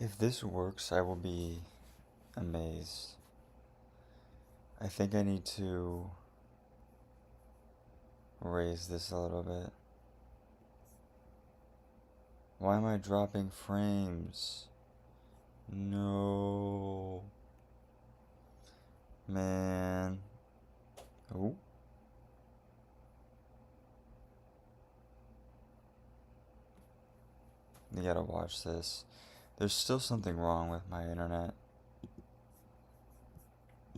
If this works, I will be amazed. I think I need to raise this a little bit. Why am I dropping frames? No. Man. Oh. You gotta watch this. There's still something wrong with my internet.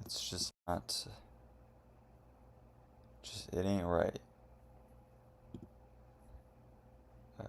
It's just not. It ain't right. Uh,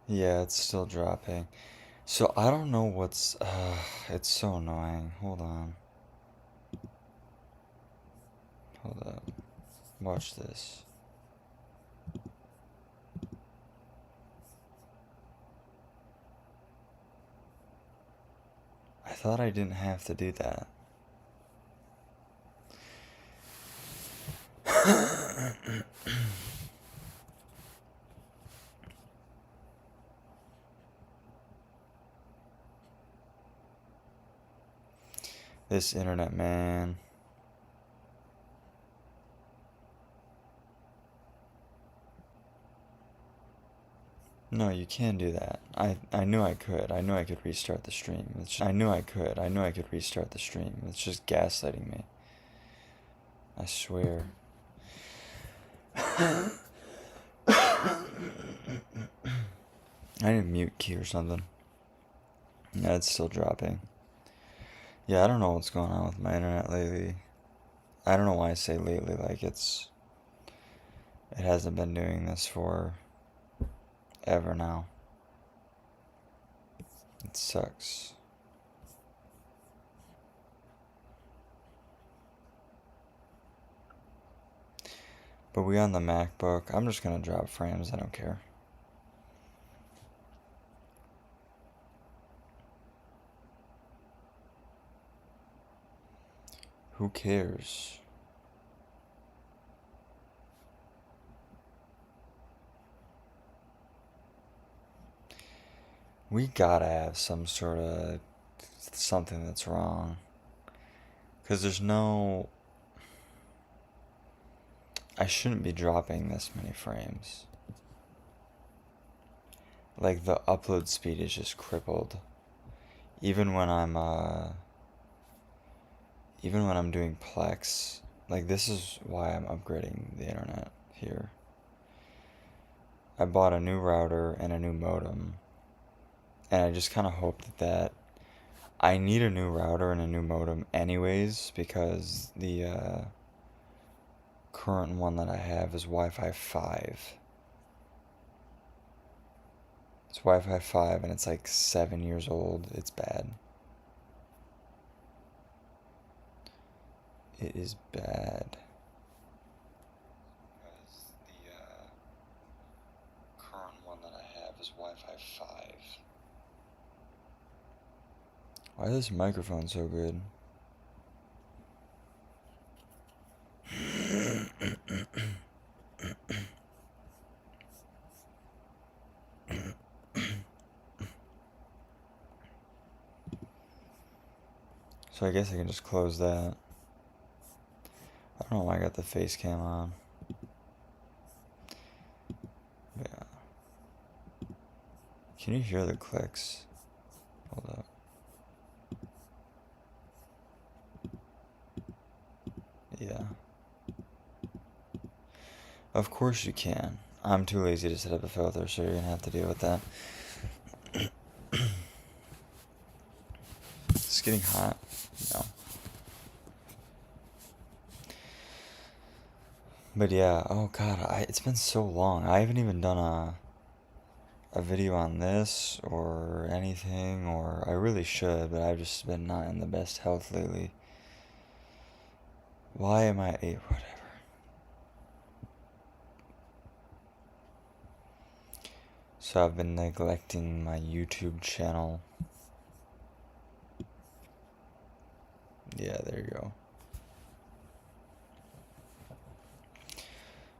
yeah, it's still dropping. So I don't know what's. It's so annoying. Hold on. Hold up. Watch this. I thought I didn't have to do that. This internet, man. No, you can't do that. I knew I could. I knew I could restart the stream. I knew I could. I knew I could restart the stream. It's just gaslighting me. I swear. I need a mute key or something. Yeah, it's still dropping. Yeah, I don't know what's going on with my internet lately. I don't know why I say lately, like it hasn't been doing this for ever now. It sucks. But we on the MacBook. I'm just gonna drop frames, I don't care. Who cares? We gotta have some sort of something that's wrong. Because there's no. I shouldn't be dropping this many frames. Like the upload speed is just crippled. Even when I'm doing Plex, like this is why I'm upgrading the internet here. I bought a new router and a new modem, and I just kind of hope that I need a new router and a new modem anyways because the current one that I have is Wi-Fi 5. It's Wi-Fi 5 and it's like 7 years old. It's bad. It is bad. Because the current one that I have is Wi-Fi 5. Why is this microphone so good? So I guess I can just close that. I don't know why I got the face cam on. Yeah. Can you hear the clicks? Hold up. Yeah. Of course you can. I'm too lazy to set up a filter, so you're gonna have to deal with that. It's getting hot. No. But yeah, oh god, it's been so long. I haven't even done a video on this or anything, or I really should, but I've just been not in the best health lately. Why am I whatever. So I've been neglecting my YouTube channel. Yeah, there you go.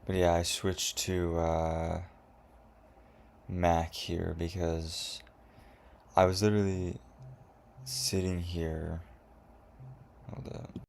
But yeah, I switched to Mac here because I was literally sitting here. Hold up.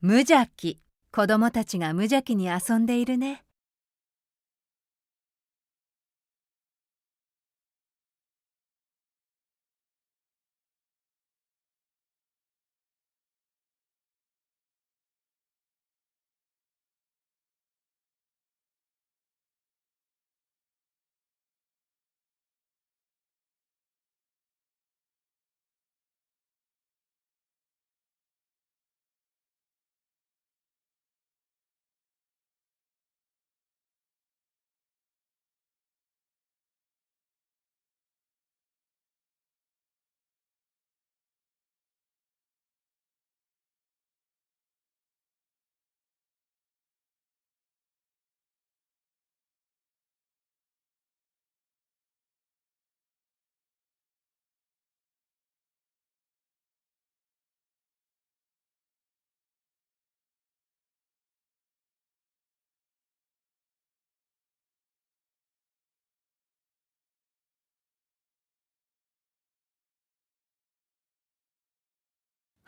無邪気。子供たちが無邪気に遊んでいるね。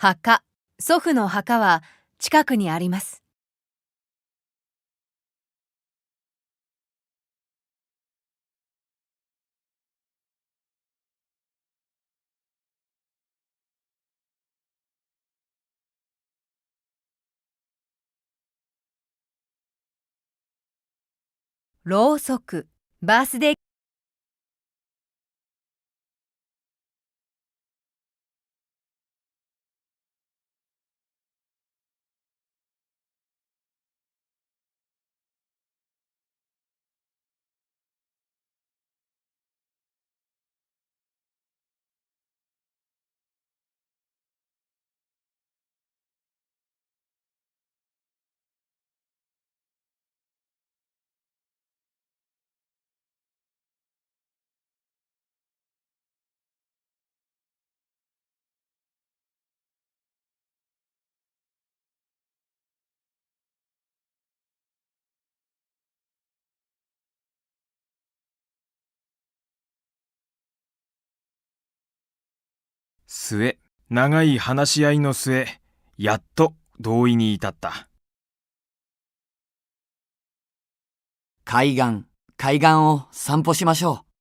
墓。祖父の墓は近くにあります。ろうそく。バースデー末、長い話し合いの末、やっと同意に至った。海岸を散歩しましょう。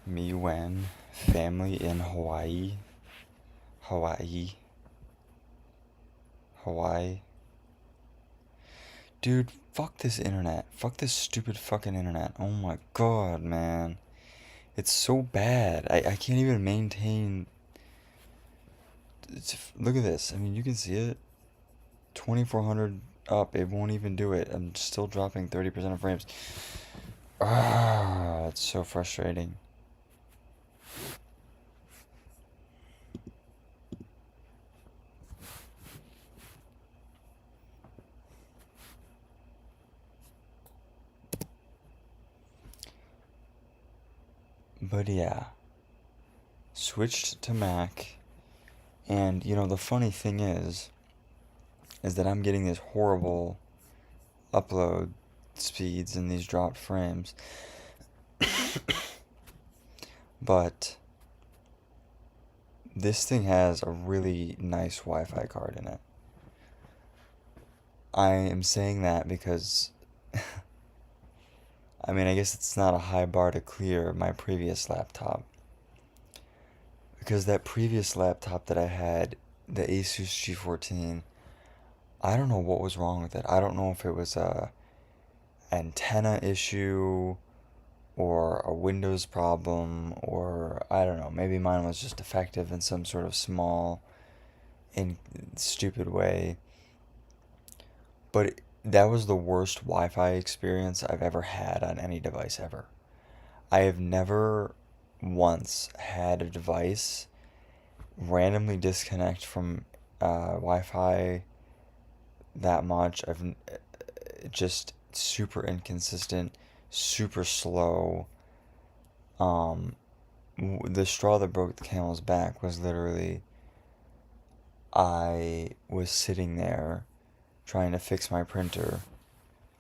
Me when family in Hawaii. Dude, fuck this internet. Fuck this stupid fucking internet. Oh my god, man. It's so bad. I can't even maintain. Look at this. I mean, you can see it. 2400 up. It won't even do it. I'm still dropping 30% of frames. Ah, it's so frustrating. But yeah, switched to Mac, and you know the funny thing is that I'm getting these horrible upload speeds and these dropped frames. But this thing has a really nice Wi-Fi card in it. I am saying that because I mean, I guess it's not a high bar to clear my previous laptop. Because that previous laptop that I had, the Asus G14, I don't know what was wrong with it. I don't know if it was a antenna issue or a Windows problem, or I don't know, maybe mine was just defective in some sort of small and stupid way. But that was the worst Wi-Fi experience I've ever had on any device ever. I have never once had a device randomly disconnect from Wi-Fi that much. I've just super inconsistent, super slow. The straw that broke the camel's back was literally I was sitting there trying to fix my printer,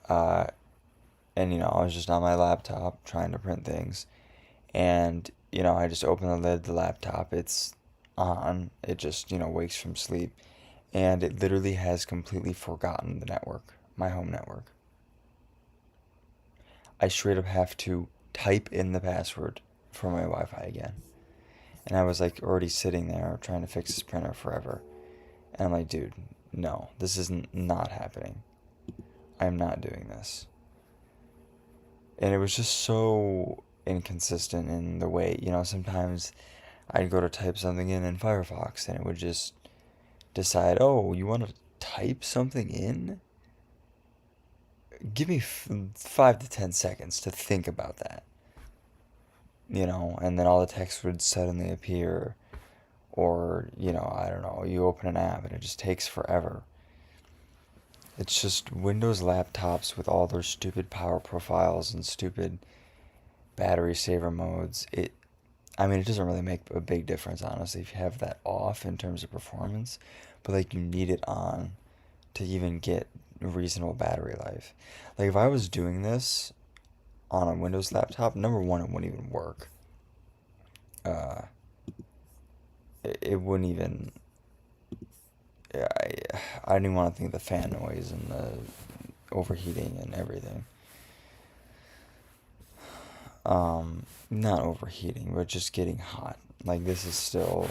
and you know I was just on my laptop trying to print things, and you know I just open the lid of the laptop, it's on, it just wakes from sleep, and it literally has completely forgotten the network, my home network. I straight up have to type in the password for my Wi-Fi again, and I was like already sitting there trying to fix this printer forever, and I'm like, dude, no, this is not happening. I'm not doing this. And it was just so inconsistent in the way, sometimes I'd go to type something in Firefox and it would just decide, oh, you want to type something in? Give me 5 to 10 seconds to think about that. And then all the text would suddenly appear. Or, I don't know, you open an app and it just takes forever. It's just Windows laptops with all their stupid power profiles and stupid battery saver modes. It doesn't really make a big difference, honestly, if you have that off in terms of performance. But, like, you need it on to even get reasonable battery life. Like, if I was doing this on a Windows laptop, number one, it wouldn't even work. It wouldn't even. I didn't even want to think of the fan noise and the overheating and everything. Not overheating, but just getting hot. Like, this is still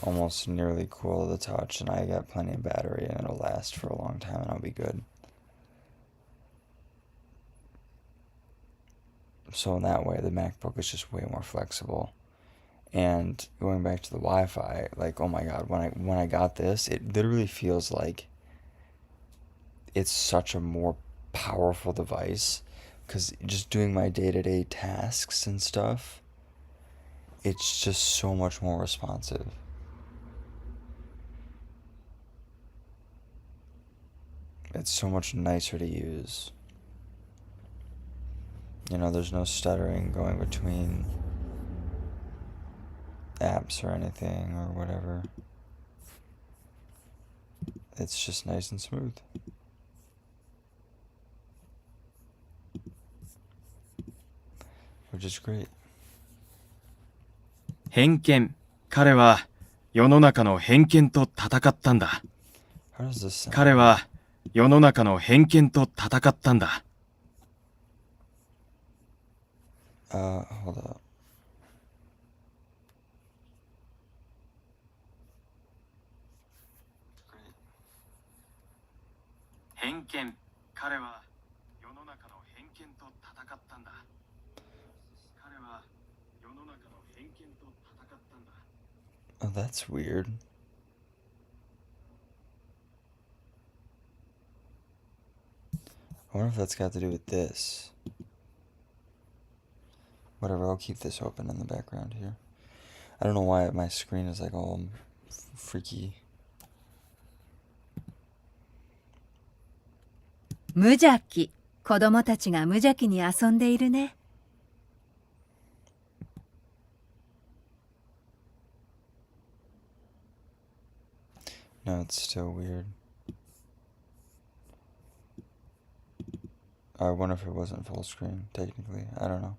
almost nearly cool to the touch, and I got plenty of battery, and it'll last for a long time, and I'll be good. So in that way, the MacBook is just way more flexible. And going back to the Wi-Fi, like, oh my god, when I got this, it literally feels like it's such a more powerful device, because just doing my day-to-day tasks and stuff, it's just so much more responsive. It's so much nicer to use. There's no stuttering going between apps or anything or whatever. It's just nice and smooth. Which is great. 偏見。彼は世の中の偏見と戦ったんだ。How does this sound? 彼は世の中の偏見と戦ったんだ。Hold up. 偏見。彼は世の中の偏見と戦ったんだ。彼は世の中の偏見と戦ったんだ。 Oh, that's weird. I wonder if that's got to do with this. Whatever, I'll keep this open in the background here. I don't know why my screen is like all freaky. 無邪気。子供たちが無邪気に遊んでいるね。No, it's still weird. I wonder if it wasn't full screen, technically. I don't know.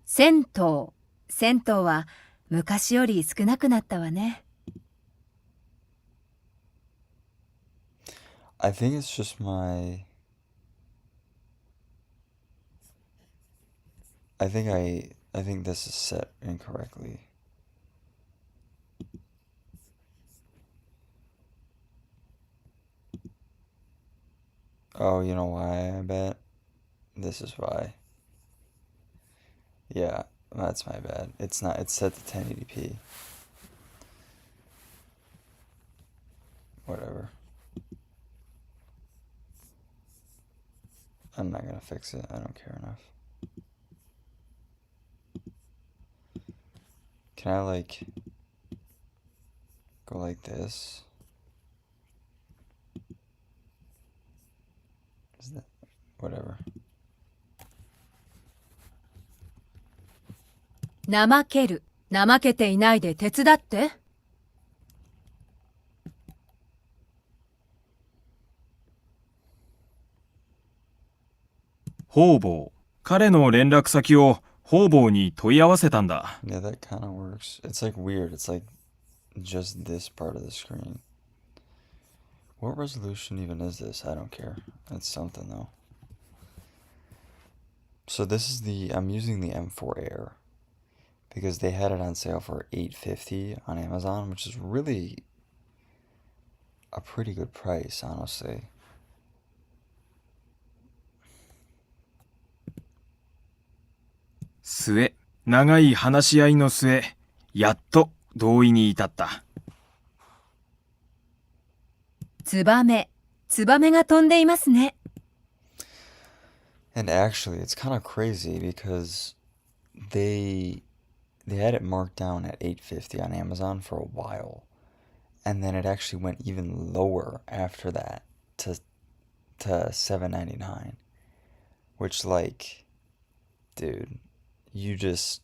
銭湯。銭湯は昔より少なくなったわね。I think it's just my... I think this is set incorrectly. Oh, you know why, I bet? This is why. Yeah, that's my bad. It's not, it's set to 1080p. Whatever. I'm not gonna fix it. I don't care enough. Can I like go like this? Is that whatever? 怠ける。怠けていないで手伝って。方々。彼の連絡先を方々に問い合わせたんだ。 Yeah, that kind of works. It's like weird. It's like just this part of the screen. What resolution even is this? I don't care. It's something though. So this is I'm using the M4 Air because they had it on sale for $850 on Amazon, which is really a pretty good price, honestly. 末、長い話し合いの末、やっと同意に至った。ツバメ。ツバメが飛んでいますね。And actually, it's kind of crazy because they had it marked down at $850 on Amazon for a while, and then it actually went even lower after that to $799, which, like, dude, you just,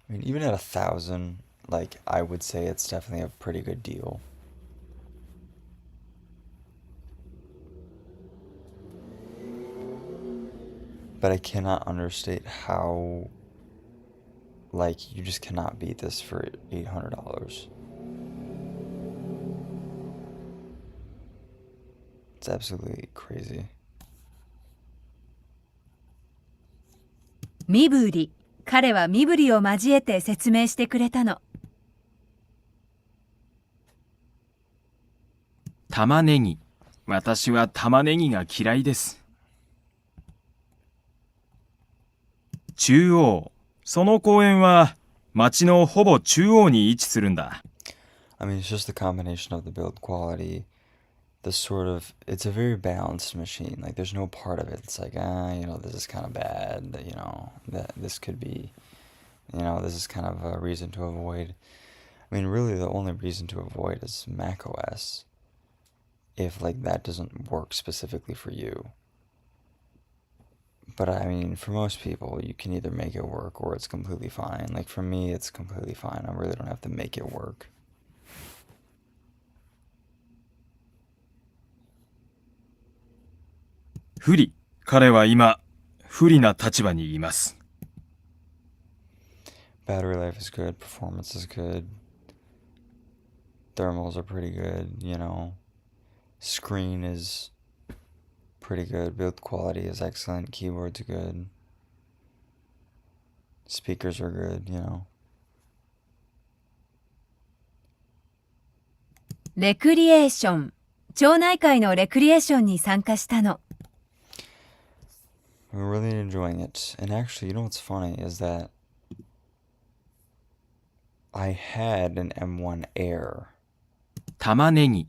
I mean, even at 1,000, like, I would say it's definitely a pretty good deal. But I cannot understate how, like, you just cannot beat this for $800. It's absolutely crazy. 身振り。彼は身振りを交えて説明してくれたの。玉ねぎ。私は玉ねぎが嫌いです。中央。その公園は町のほぼ中央に位置するんだ。I mean, it's just the combination of the build quality, the sort of, it's a very balanced machine. Like, there's no part of it that's like, this is kind of bad, that this could be, this is kind of a reason to avoid. I mean, really, the only reason to avoid is macOS, if, like, that doesn't work specifically for you. But, I mean, for most people, you can either make it work or it's completely fine. Like, for me, it's completely fine. I really don't have to make it work. 不利。彼は今、不利な立場にいます。Battery life is good, performance is good, thermals are pretty good, Screen is pretty good. Build quality is excellent. Keyboard's good. Speakers are good, you know. レクリエーション。町内会のレクリエーションに参加したの。We're really enjoying it. And actually, you know what's funny is that I had an M1 Air 玉ねぎ、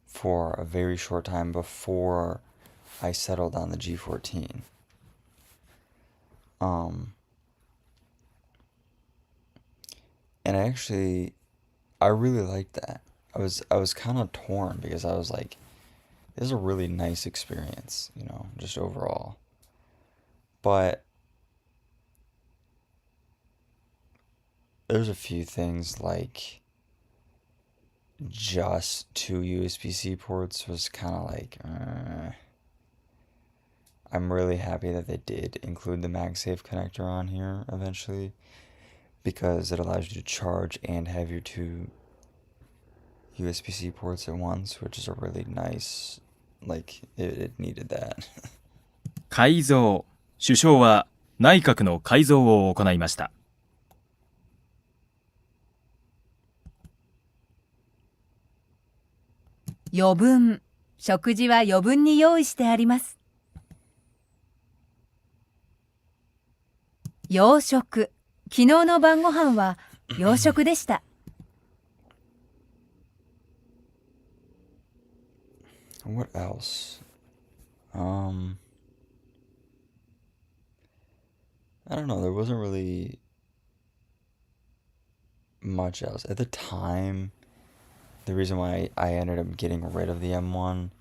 for a very short time before I settled on the G14. And I really liked that. I was kind of torn because I was like, this is a really nice experience, you know, just overall. But there's a few things like just 2 USB-C ports was kind of like, I'm really happy that they did include the MagSafe connector on here eventually, because it allows you to charge and have your 2 USB-C ports at once, which is a really nice, like, it needed that. 改造。首相は内閣の改造を行いました。余分。食事は余分に用意してあります。洋食。昨日の晩ご飯は洋食でした。What else? I don't know, there wasn't really much else. At the time, the reason why I ended up getting rid of the M1,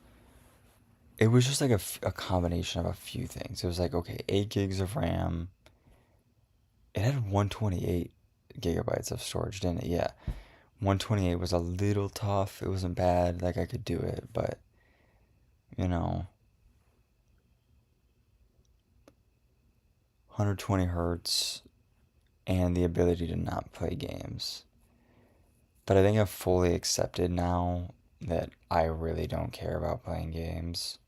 it was just like a combination of a few things. It was like, okay, 8 gigs of RAM. It had 128 gigabytes of storage, didn't it? Yeah. 128 was a little tough. It wasn't bad, like I could do it, but, you know, 120 hertz and the ability to not play games. But I think I've fully accepted now that I really don't care about playing games.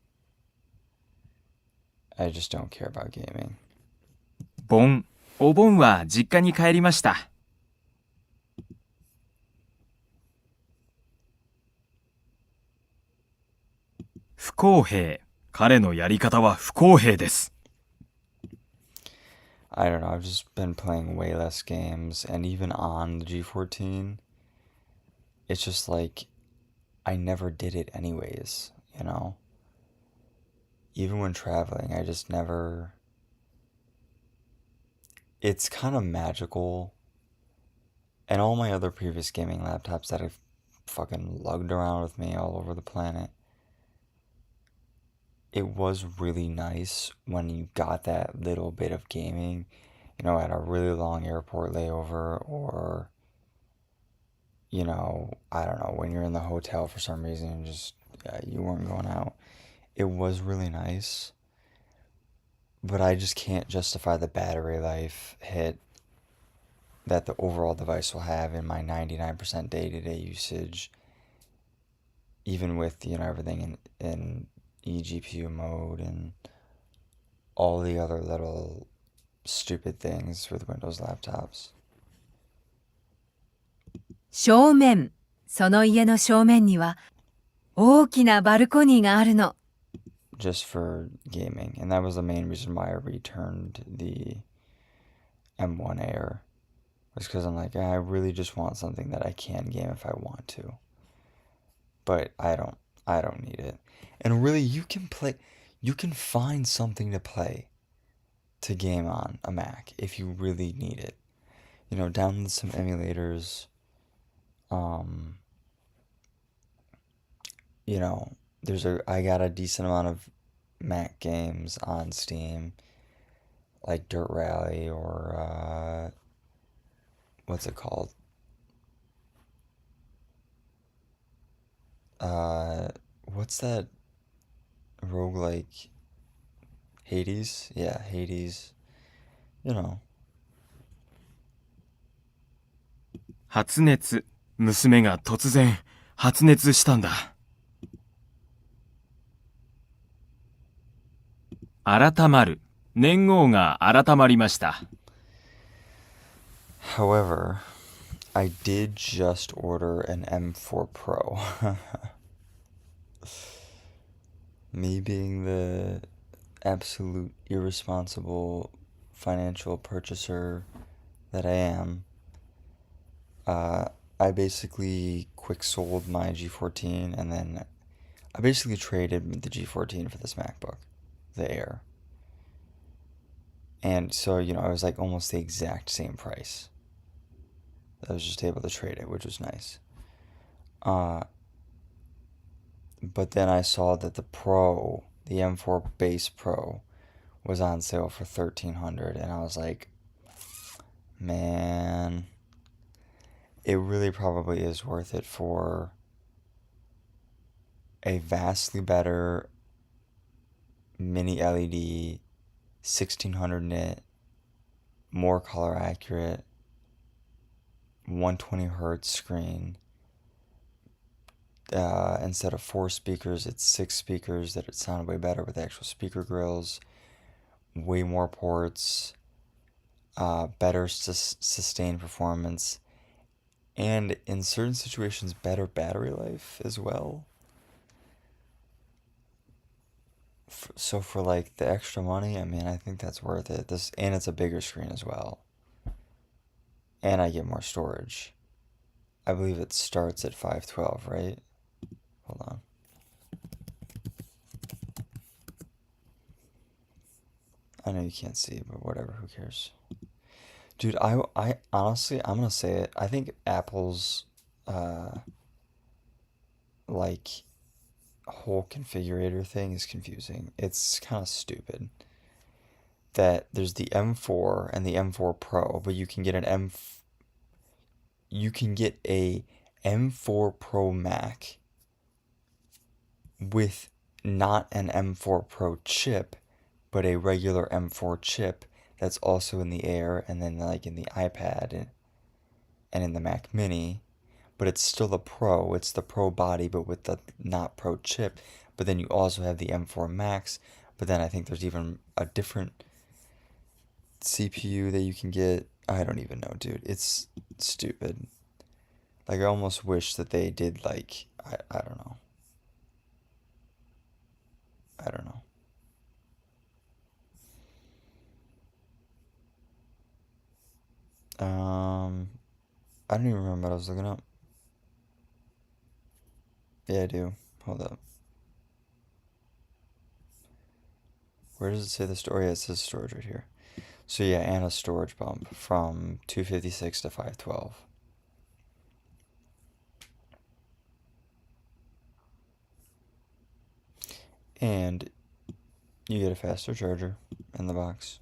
I just don't care about gaming. 盆。お盆は実家に帰りました。不公平。彼のやり方は不公平です。I don't know, I've just been playing way less games, and even on the G14, it's just like, I never did it anyways, you know? Even when traveling, I just never... It's kind of magical, and all my other previous gaming laptops that I've fucking lugged around with me all over the planet, it was really nice when you got that little bit of gaming, you know, at a really long airport layover, or, you know, I don't know, when you're in the hotel for some reason and just, you weren't going out. It was really nice, but I just can't justify the battery life hit that the overall device will have in my 99% day-to-day usage, even with, you know, everything in eGPU mode and all the other little stupid things with Windows laptops. 正面。その家の正面には大きなバルコニーがあるの。Just for gaming, and that was the main reason why I returned the M1 Air, was because I'm like, I really just want something that I can game if I want to, but I don't need it. And really, you can find something to play to game on a Mac if you really need it. You know, download some emulators. You know, I got a decent amount of Mac games on Steam, like Dirt Rally or what's it called? What's that roguelike? Hades? Yeah, Hades. You know. 発熱。娘が突然発熱したんだ。改まる。年号が改まりました。However, I did just order an M4 Pro. Me being the absolute irresponsible financial purchaser that I am, I basically quick sold my G14 and then I basically traded the G14 for this MacBook, the Air. And so, it was like almost the exact same price. I was just able to trade it, which was nice. But then I saw that the Pro, the M4 Base Pro, was on sale for $1,300, and I was like, man, it really probably is worth it for a vastly better mini LED, 1600 nit, more color accurate, 120 hertz screen. Instead of 4 speakers, it's 6 speakers that sound way better with actual speaker grills, way more ports, better sustained performance, and in certain situations, better battery life as well. So for like the extra money, I mean, I think that's worth it. And it's a bigger screen as well. And I get more storage. I believe it starts at 512, right? Hold on. I know you can't see, but whatever, who cares? Dude, I honestly, I'm gonna say it. I think Apple's, like, whole configurator thing is confusing. It's kind of stupid. That there's the M4 and the M4 Pro, but you can get you can get a M4 Pro Mac with not an M4 Pro chip, but a regular M4 chip that's also in the Air and then like in the iPad and in the Mac Mini, but it's still a Pro. It's the Pro body, but with the not Pro chip. But then you also have the M4 Max, but then I think there's even a different CPU that you can get. I don't even know, dude. It's stupid. Like, I almost wish that they did, like, I don't know. I don't know. I don't even remember what I was looking up. Yeah, I do. Hold up. Where does it say the storage? Yeah, it says storage right here. So yeah, and a storage bump from 256 to 512. And you get a faster charger in the box.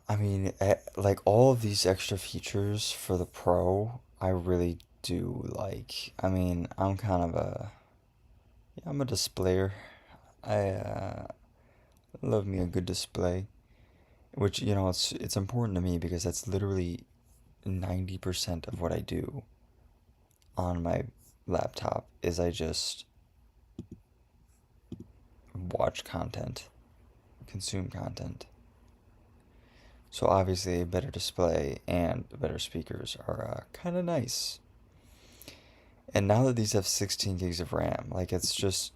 I mean, like all of these extra features for the Pro, I really do like. I mean, I'm kind of I'm a displayer. I love me a good display, which it's important to me because that's literally 90% of what I do on my laptop is I just watch content, consume content. So obviously a better display and better speakers are kind of nice. And now that these have 16 gigs of RAM, like it's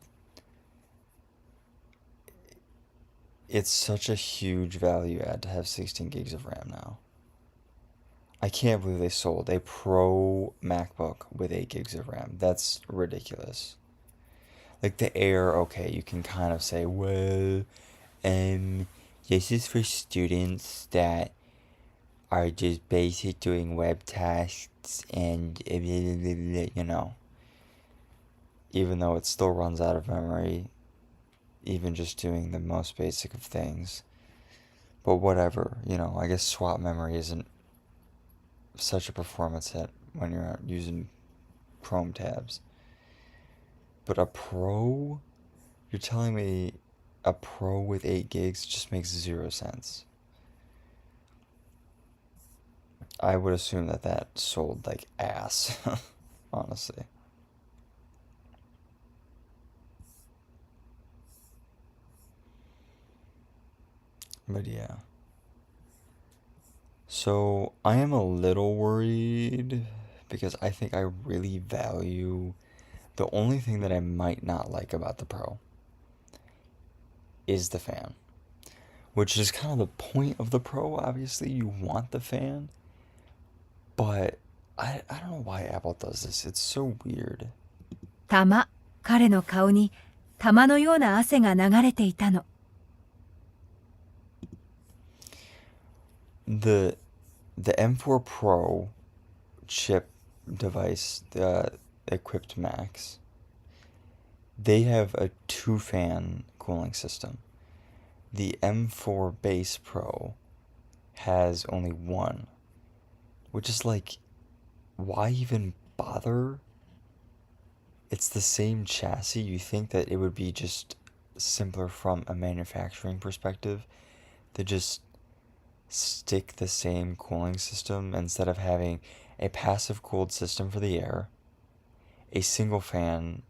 such a huge value add to have 16 gigs of RAM now. I can't believe they sold a Pro MacBook with 8 gigs of RAM. That's ridiculous. Like the Air, okay, you can kind of say, well, this is for students that are just basic doing web tasks and even though it still runs out of memory, even just doing the most basic of things. But whatever, I guess swap memory isn't such a performance hit when you're using Chrome tabs. But a Pro, you're telling me a Pro with 8 gigs just makes 0 sense. I would assume that sold like ass, honestly. But yeah. So I am a little worried because I think I really value the only thing that I might not like about the Pro is the fan. Which is kind of the point of the Pro, obviously. You want the fan. But I don't know why Apple does this. It's so weird. 玉、彼の顔に玉のような汗が流れていたの。The M4 Pro chip device, the equipped Macs, they have a 2-fan cooling system. The M4 Base Pro has only one, which is like, why even bother? It's the same chassis. You think that it would be just simpler from a manufacturing perspective to just stick the same cooling system instead of having a passive cooled system for the air, a single fan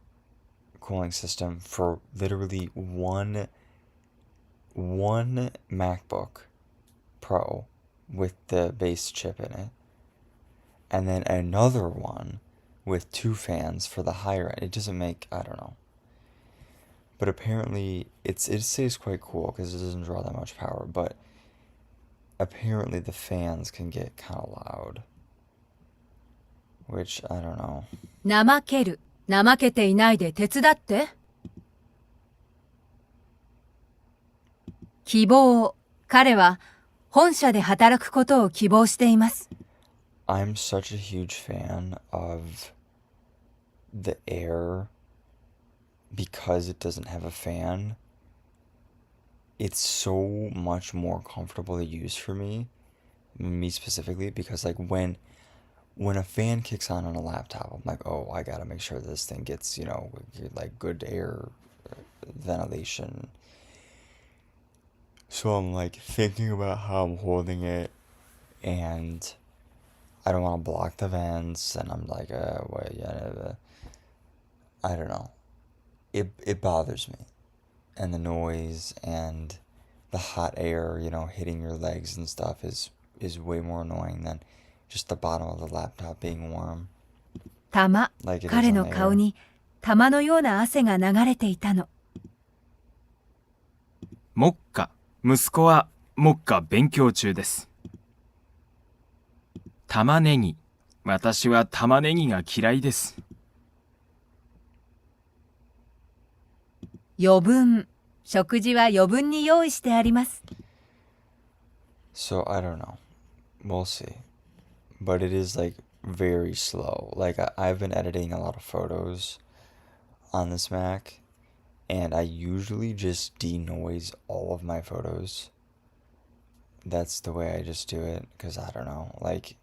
cooling system for literally one MacBook Pro with the base chip in it, and then another one with 2 fans for the higher end. It doesn't make, I don't know. But apparently it stays quite cool because it doesn't draw that much power, but apparently the fans can get kind of loud. Which, I don't know. 怠ける。怠けていないで手伝って。希望。彼は本社で働くことを希望しています。I'm such a huge fan of the Air because it doesn't have a fan. It's so much more comfortable to use for me specifically, because like when a fan kicks on a laptop, I'm like, oh, I gotta make sure this thing gets, like good air ventilation. So I'm like thinking about how I'm holding it, and I don't want to block the vents, and I'm like, I don't know. It bothers me, and the noise and the hot air, hitting your legs and stuff is way more annoying than just the bottom of the laptop being warm. 玉、 Like it is 彼 on の the 顔 air. に玉のような汗が流れていたの。目下、息子は目下勉強中です。玉ねぎ。私は玉ねぎが嫌いです。余分。食事は余分に用意してあります。So I don't know. We'll see. But it is like very slow. Like I've been editing a lot of photos on this Mac, and I usually just denoise all of my photos. That's the way I just do it, because I don't know, like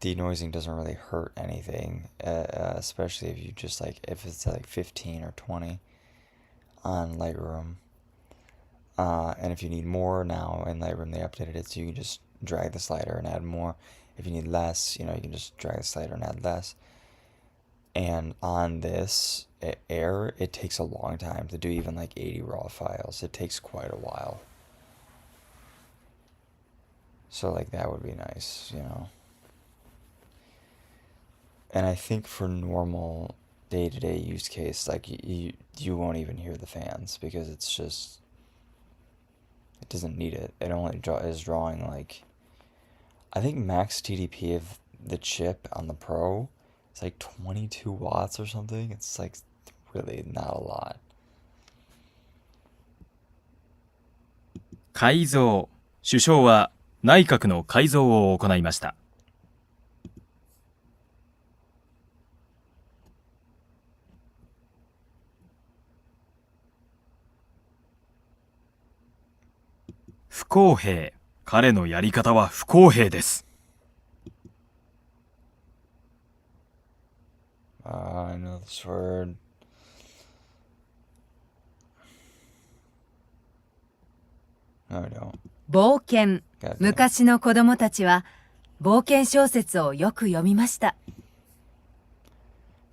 denoising doesn't really hurt anything, especially if you just if it's like 15 or 20 on Lightroom. And if you need more now in Lightroom, they updated it so you can just drag the slider and add more. If you need less, you can just drag the slider and add less. And on this Air, it takes a long time to do even like 80 raw files. It takes quite a while. So like that would be nice, And I think for normal day-to-day use case, like you won't even hear the fans, because it doesn't need it. It only is drawing like, I think max TDP of the chip on the Pro is like 22 watts or something. It's like really not a lot. 改造。首相は内閣の改造を行いました。不公平。彼のやり方は不公平です。I know this word. No, I don't. 冒険。 God damn. 昔の子供たちは冒険小説をよく読みました。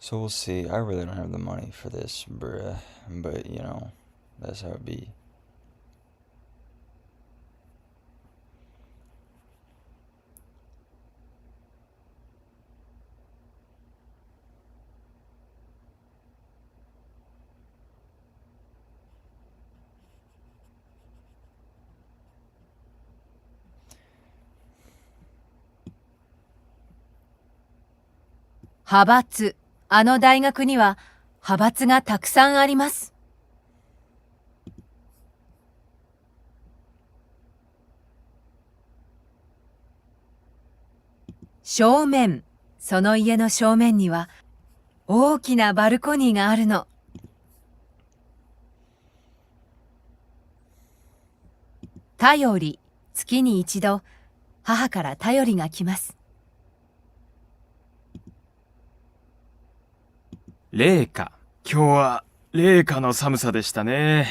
So we'll see. I really don't have the money for this, bruh. But, that's how it be. 派閥、あの大学には派閥がたくさんあります。正面、その家の正面には大きなバルコニーがあるの。頼り、月に一度、母から頼りが来ます。冷夏。今日は冷夏の寒さでしたね。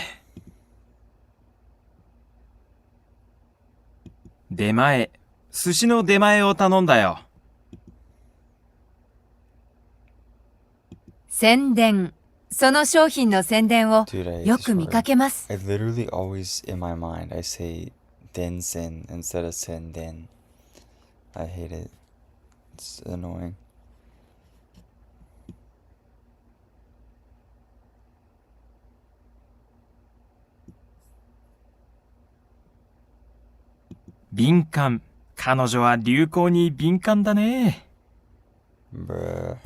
出前。寿司の出前を頼んだよ。宣伝。その商品の宣伝を Dude, I hate よ this く見 word. かけます。 I literally always, in my mind, I say densen instead of senden. I hate it. It's annoying. 敏感。彼女は流行に敏感だね。Bruh.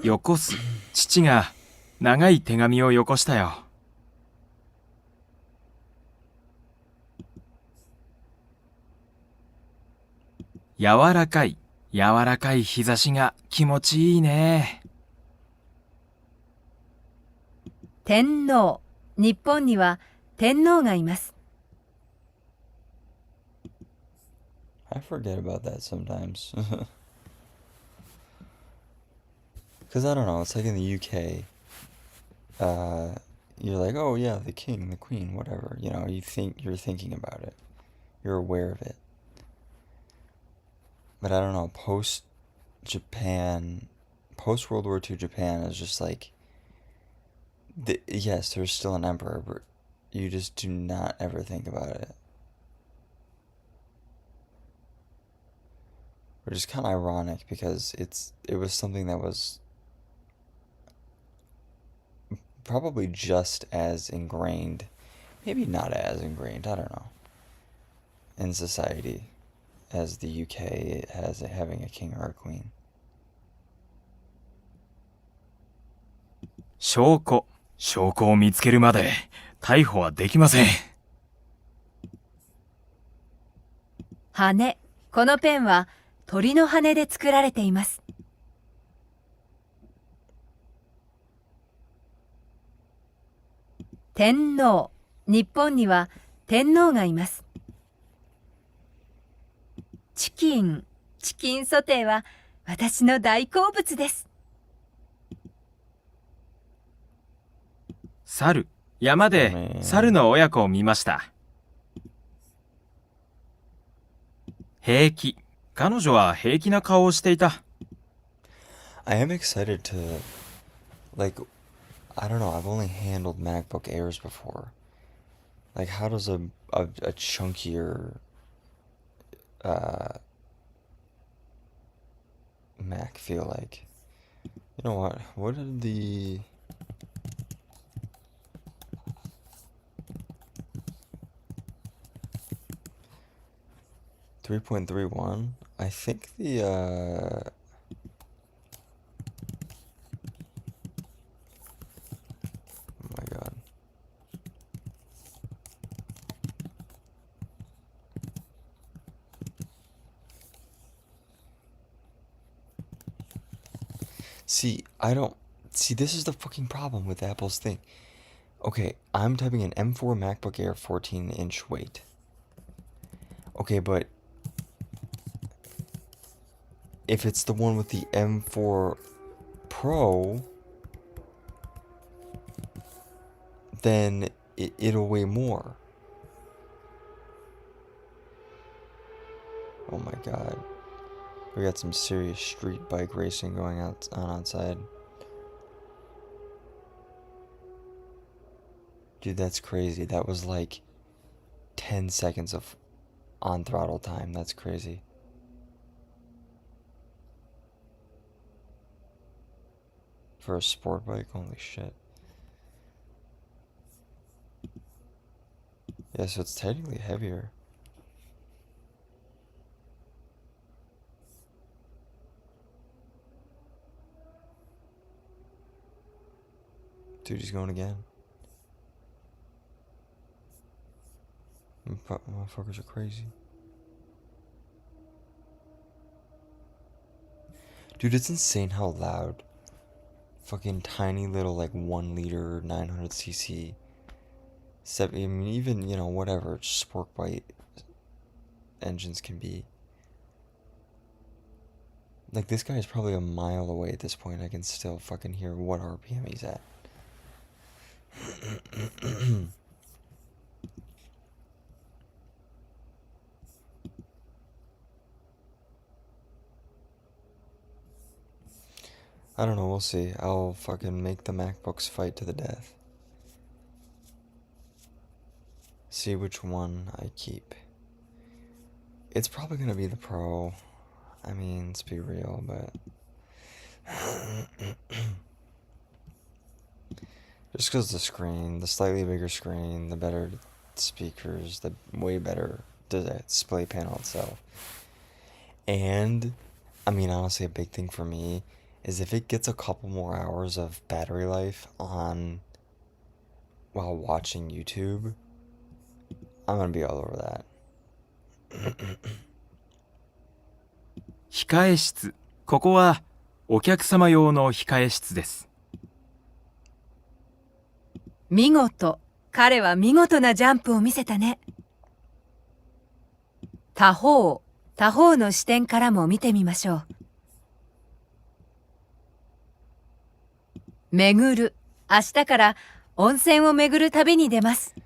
よこす。父が長い手紙をよこしたよ。柔らかい日差しが気持ちいいね。天皇。日本には天皇がいます。 I forget about that sometimes. Because I don't know, it's like in the UK, you're like, oh yeah, the king, the queen, whatever. You know, you're thinking about it. You're aware of it. But I don't know, post World War II Japan is just like, yes, there's still an emperor, but you just do not ever think about it. Which is kind of ironic because it was something that was probably just as ingrained, maybe not as ingrained, I don't know, in society as the UK has having a king or a queen. 証拠を見つけるまで逮捕はできません。羽。このペンは鳥の羽で作られています。天皇。日本には天皇がいます。チキンソテーは私の大好物です。猿。山で猿の親子を見ました。平気。彼女は平気な顔をしていた。I am excited to, like, I don't know, I've only handled MacBook Airs before. Like, how does a chunkier Mac feel like? You know what? What did the 3.31? I think the oh my god. See, this is the fucking problem with Apple's thing. Okay, I'm typing an M4 MacBook Air 14-inch weight. Okay, but if it's the one with the M4 Pro, then it'll weigh more. Oh my god. We got some serious street bike racing going on outside. Dude, that's crazy. That was like 10 seconds of on throttle time. That's crazy. For a sport bike? Holy shit. Yeah, so it's technically heavier. Dude, he's going again. Motherfuckers are crazy. Dude, it's insane how loud fucking tiny little like 1 liter 900cc. I mean, even, you know, whatever sport bike engines can be. Like, this guy is probably a mile away at this point. I can still fucking hear what RPM he's at. I don't know, we'll see. I'll fucking make the MacBooks fight to the death. See which one I keep. It's probably gonna be the Pro. I mean, let's be real, but... just because the screen, the slightly bigger screen, the better speakers, the way better display panel itself. And, I mean, honestly, a big thing for me is if it gets a couple more hours of battery life on while watching YouTube, I'm gonna be all over that. 控え室。ここはお客様用の控え室です。見事。彼は見事なジャンプを見せたね。他方の視点からも見てみましょう。巡る。明日から温泉を巡る旅に出ます。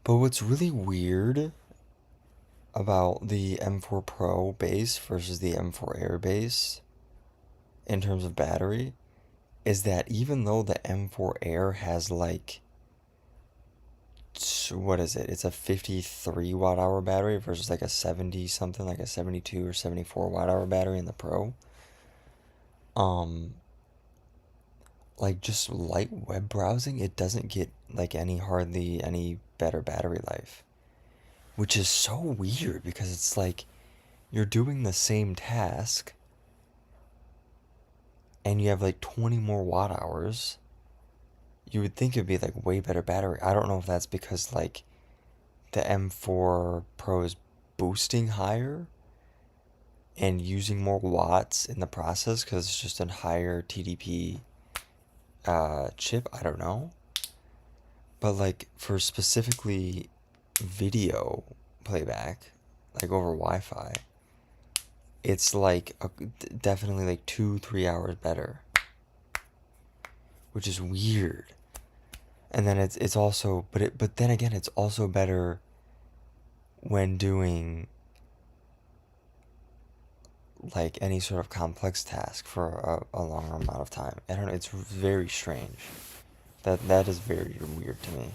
But what's really weird about the M4 Pro base versus the M4 Air base in terms of battery is that even though the M4 Air has like, what is it? It's a 53 watt hour battery versus like a 70 something, like a 72 or 74 watt hour battery in the Pro. Like just light web browsing, it doesn't get like hardly any better battery life, which is so weird because it's like you're doing the same task and you have like 20 more watt hours. You would think it'd be like way better battery. I don't know if that's because like the M4 Pro is boosting higher and using more watts in the process because it's just a higher TDP chip. I don't know. But like for specifically video playback, like over Wi-Fi, it's like definitely like 2-3 hours better, which is weird. And then it's also, but then again, it's also better when doing like any sort of complex task for a longer amount of time. I don't know, it's very strange. That is very weird to me.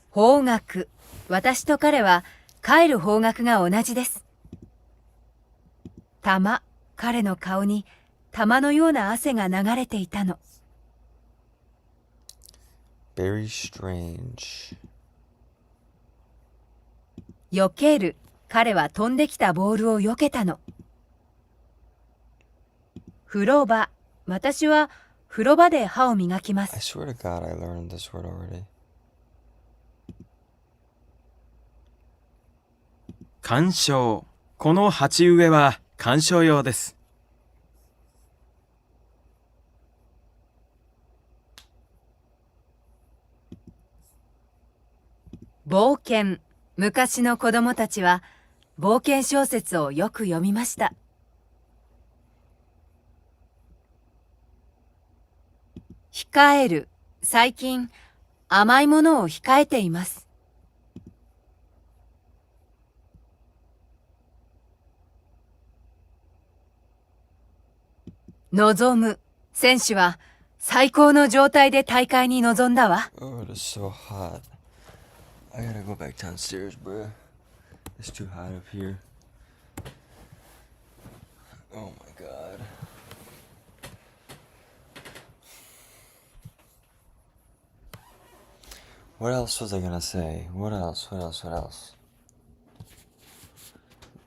方角。私と彼は帰る方角が同じです。玉。彼の顔に玉のような汗が流れていたの。Very strange. 避ける。彼は飛んできたボールを避けたの。風呂場。私は風呂場で歯を磨きま I す。 swear to God, I learned this word already. 鑑賞。この鉢植えは鑑賞用です。冒険。昔の子供たちは冒険小説をよく読みました。控える。最近甘いものを控えています。望む。選手は最高の状態で大会に臨んだわ。Oh, it is so hot. I gotta go back downstairs, bruh. It's too hot up here. Oh my god. What else was I gonna say? What else?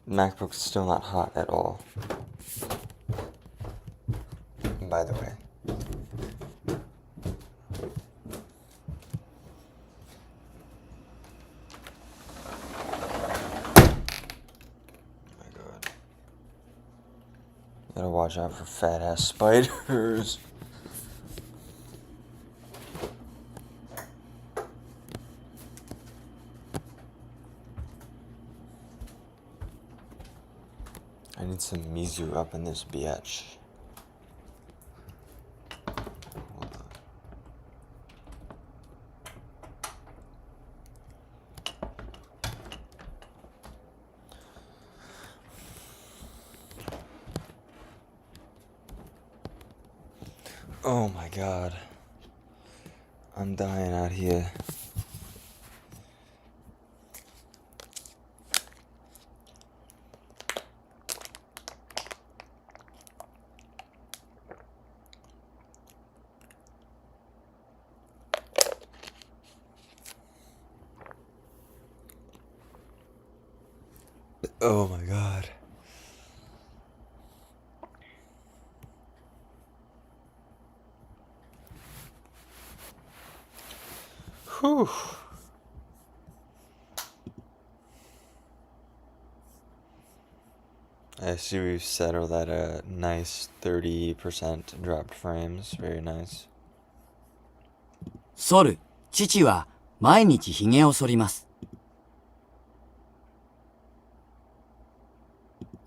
MacBook's still not hot at all. By the way. My god. Gotta watch out for fat ass spiders. I need some mizu up in this bitch. Hold on. Oh my god. I'm dying out here. Oh my god. Whew. I see we've settled at a nice 30% dropped frames. Very nice. 剃る。父は毎日ひげを剃ります。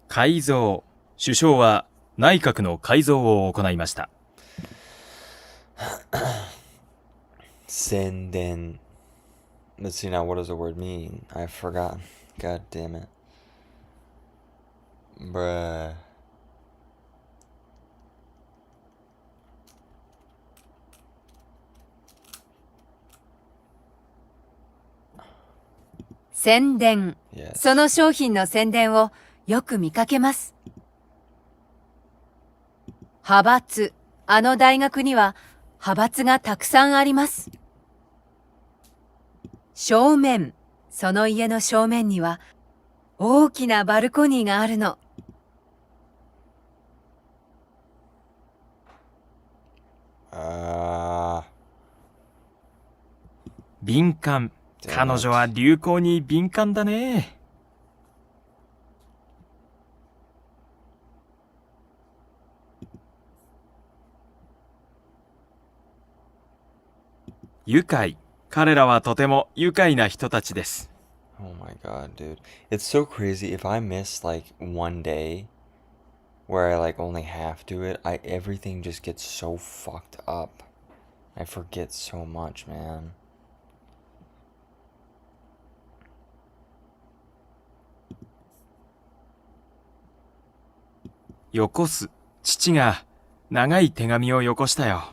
改造。首相は内閣の改造を行いました。Senden. Let's see now, what does the word mean? I've forgotten. God damn it. Bruh.宣伝。 Yes. その商品の宣伝をよく見かけます。派閥。あの大学には派閥がたくさんあります。正面。その家の正面には大きなバルコニーがあるの。敏感。彼女は流行に敏感だね。愉快。彼らはとても愉快な人たちです。Oh my god, dude. It's so crazy. If I miss like one day where I like only half do it, everything just gets so fucked up. I forget so much, man. よこす。父が長い手紙をよこしたよ。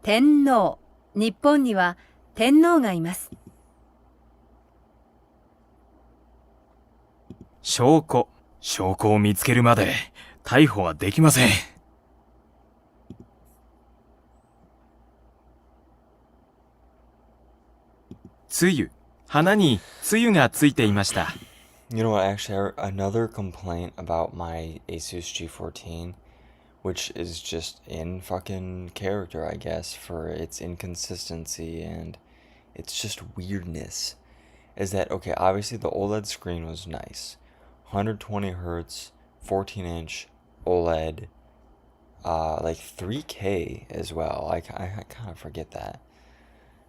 天皇。日本には天皇がいます。証拠を見つけるまで逮捕はできません。つゆ。花につゆがついていました。You know what, actually, another complaint about my Asus G14, which is just in fucking character, I guess, for its inconsistency and its just weirdness, is that, okay, obviously the OLED screen was nice. 120 hertz, 14-inch OLED, like 3K as well. I kind of forget that.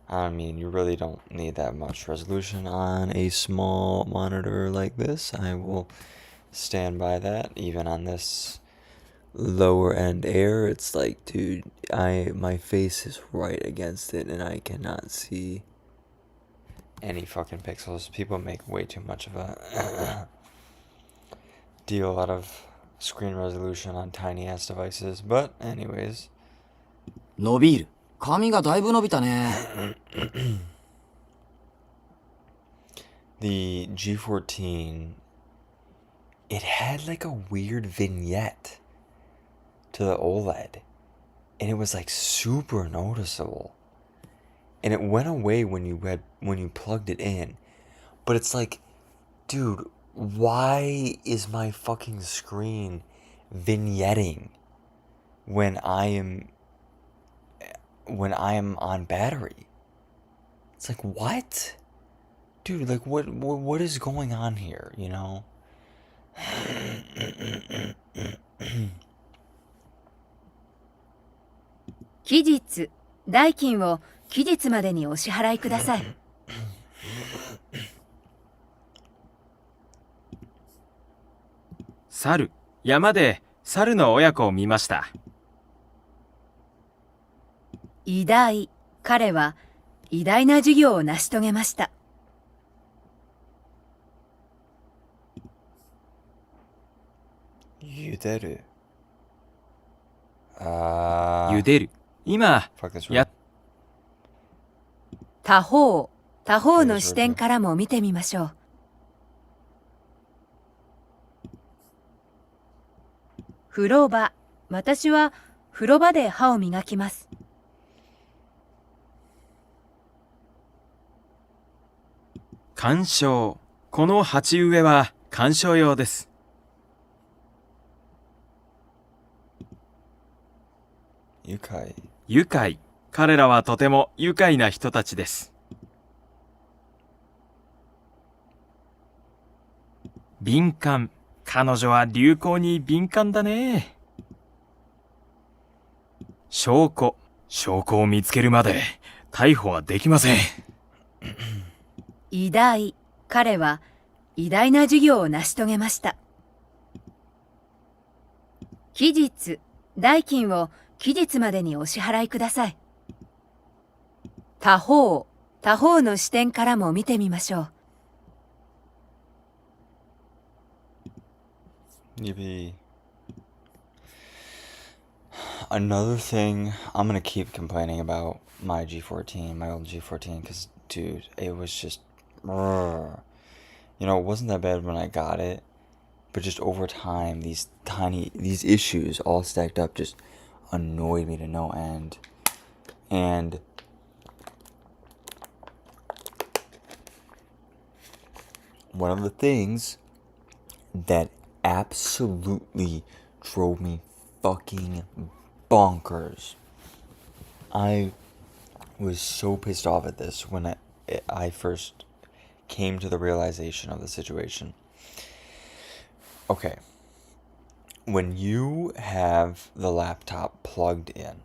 I mean, you really don't need that much resolution on a small monitor like this. I will stand by that. Even on this lower end Air, it's like, dude, my face is right against it and I cannot see any fucking pixels. People make way too much of a deal out of screen resolution on tiny ass devices. But anyways, 伸びる。髪がだいぶ伸びたね。the G14, it had like a weird vignette to the OLED, and it was like super noticeable, and it went away when you plugged it in. But it's like, dude, why is my fucking screen vignetting when I am on battery? It's like, what? Dude, like what is going on here, you know? 期日、代金を期日までにお支払いください。猿、山で猿の親子を見ました。偉大、彼は偉大な事業を成し遂げました。茹でる。茹でる。今、fuck this や word. 他方の視点からも見てみましょう。風呂場、私は風呂場で歯を磨きます。鑑賞。この鉢植えは鑑賞用です。愉快。愉快。彼らはとても愉快な人たちです。敏感。彼女は流行に敏感だね。証拠を見つけるまで逮捕はできません。偉大、彼は偉大な事業を成し遂げました。期日、代金を期日までにお支払いください。他方の視点からも見てみましょう。Yippee. Another thing, I'm gonna keep complaining about my G14, my old G14, because, dude, it was just... You know, it wasn't that bad when I got it, but just over time, these issues all stacked up just annoyed me to no end. And... one of the things that absolutely drove me fucking bonkers. I was so pissed off at this when I first came to the realization of the situation. Okay. When you have the laptop plugged in,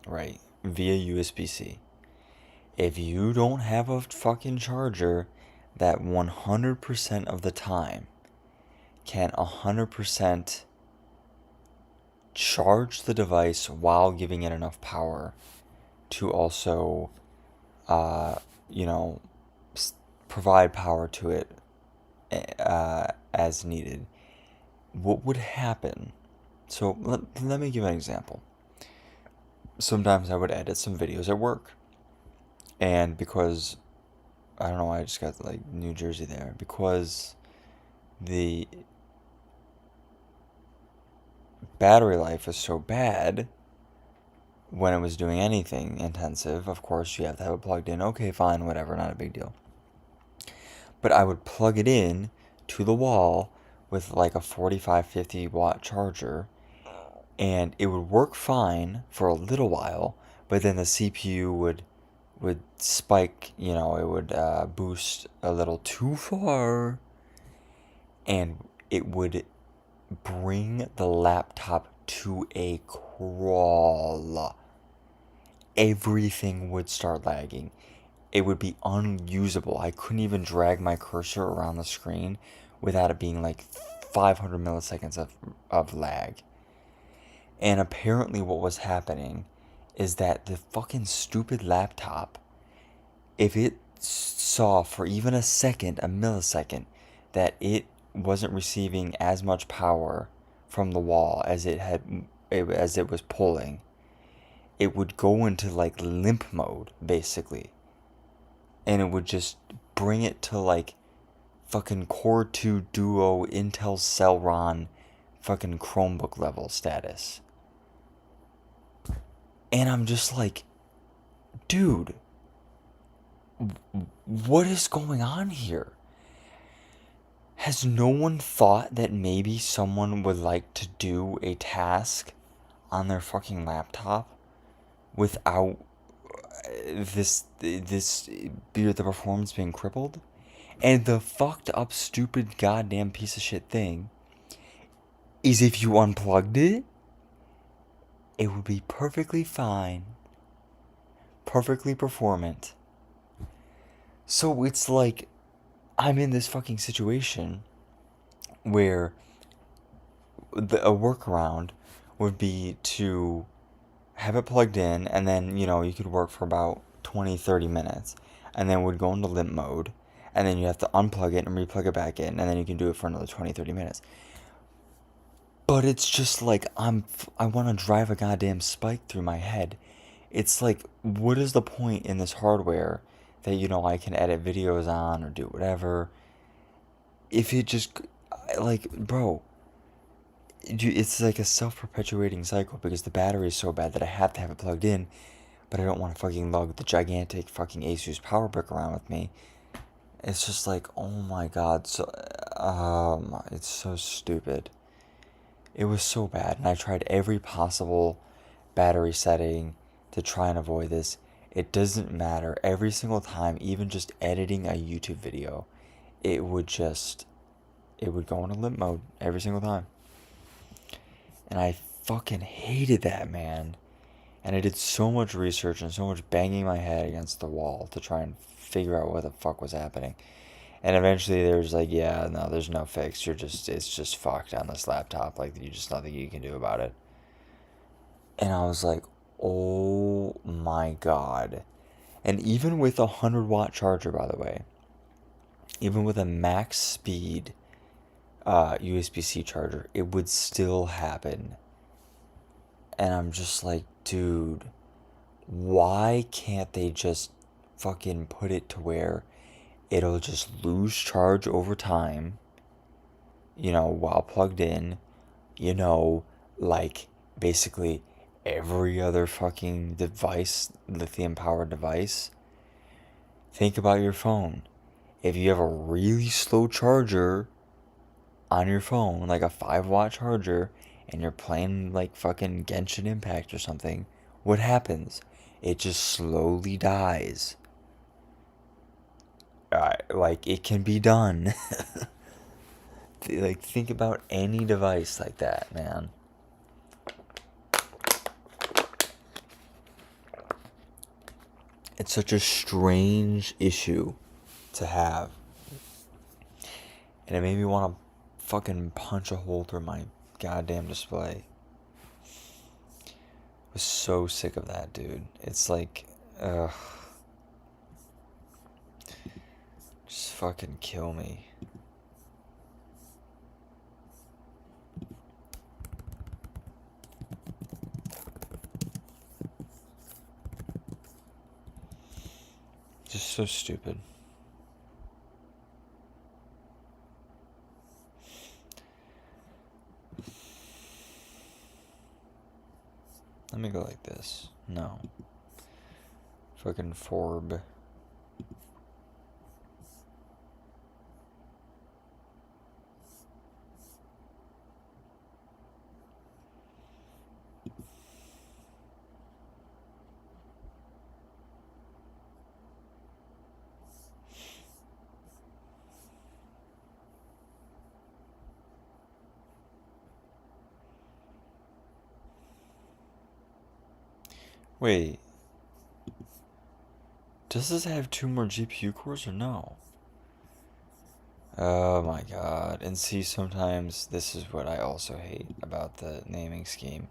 right, via USB-C, if you don't have a fucking charger that 100% of the time can 100% charge the device while giving it enough power to also, provide power to it as needed, what would happen? So let me give an example. Sometimes I would edit some videos at work, and because, I don't know why I just got like New Jersey there, because the battery life is so bad when it was doing anything intensive. Of course, you have to have it plugged in. Okay, fine, whatever, not a big deal. But I would plug it in to the wall with like a 45-50 watt charger, and it would work fine for a little while, but then the CPU would spike, it would boost a little too far, and it would bring the laptop to a crawl. Everything would start lagging. It would be unusable. I couldn't even drag my cursor around the screen without it being like 500 milliseconds of lag. And apparently what was happening is that the fucking stupid laptop, if it saw for even a millisecond, that it wasn't receiving as much power from the wall as it was pulling, it would go into like limp mode basically, and it would just bring it to like fucking Core 2 Duo Intel Celeron fucking Chromebook level status. And I'm just like, dude, what is going on here? Has no one thought that maybe someone would like to do a task on their fucking laptop without the performance being crippled? And the fucked up, stupid, goddamn piece of shit thing is if you unplugged it, it would be perfectly fine, perfectly performant. So it's like, I'm in this fucking situation where a workaround would be to have it plugged in, and then, you know, you could work for about 20-30 minutes, and then it would go into limp mode, and then you have to unplug it and replug it back in, and then you can do it for another 20-30 minutes. But it's just like, I want to drive a goddamn spike through my head. It's like, what is the point in this hardware that, you know, I can edit videos on or do whatever, if it just, like, bro, it's like a self-perpetuating cycle, because the battery is so bad that I have to have it plugged in, but I don't want to fucking lug the gigantic fucking Asus power brick around with me. It's just like, oh my god, so, it's so stupid. It was so bad, and I tried every possible battery setting to try and avoid this. It doesn't matter. Every single time, even just editing a YouTube video, it would go into limp mode every single time. And I fucking hated that, man. And I did so much research and so much banging my head against the wall to try and figure out what the fuck was happening. And eventually there's like, yeah, no, there's no fix. It's just fucked on this laptop. Like, you just nothing you can do about it. And I was like, oh my god. And even with a 100-watt charger, by the way, even with a max speed USB-C charger, it would still happen. And I'm just like, dude, why can't they just fucking put it to where it'll just lose charge over time, you know, while plugged in, you know, like basically every other fucking device, lithium-powered device. Think about your phone. If you have a really slow charger on your phone, like a 5-watt charger, and you're playing like fucking Genshin Impact or something, what happens? It just slowly dies. Like, it can be done. Like, think about any device like that, man. It's such a strange issue to have. And it made me want to fucking punch a hole through my goddamn display. I was so sick of that, dude. It's like, ugh. Just fucking kill me. Just so stupid. Let me go like this. No. Fucking Forb. Wait. Does this have 2 more GPU cores or no? Oh my god. And see, sometimes this is what I also hate about the naming scheme,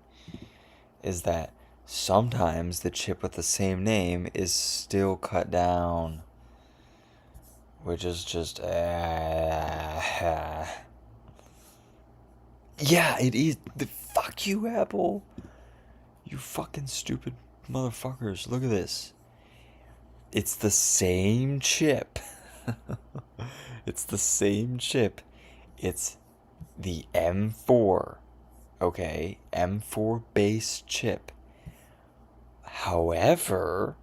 is that sometimes the chip with the same name is still cut down, which is just Yeah, it is. The fuck you, Apple. You fucking stupid motherfuckers. Look at this. It's the same chip. It's the same chip. It's the M4. Okay, M4 base chip. However,